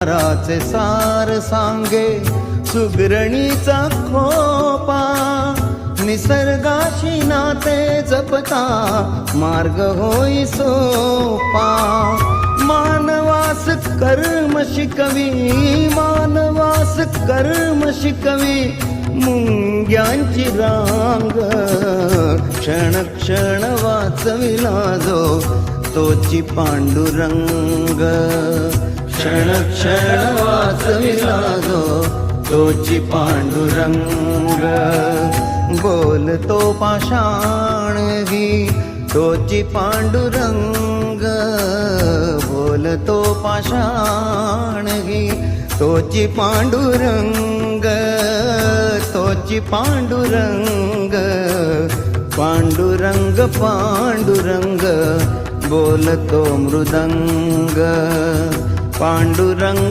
राचे सार सांगे सुगरणीचा खोपा, निसर्गाशी नाते जपता मार्ग होई सोपा. मानवास कर्म शिकवी, मानवास कर्म शिकवी मुंग्यांची रांग. क्षण क्षण वाचविला जो तोची पांडुरंग. क्षण क्षण वाचविला जो तोची पांडुरंग. बोलतो पाषाण ही तोची पांडुरंग. बोलतो पाषाण ही तोची पांडुरंग. तोची पांडुरंग. पांडुरंग पांडुरंग बोलतो मृदंग. पांडुरंग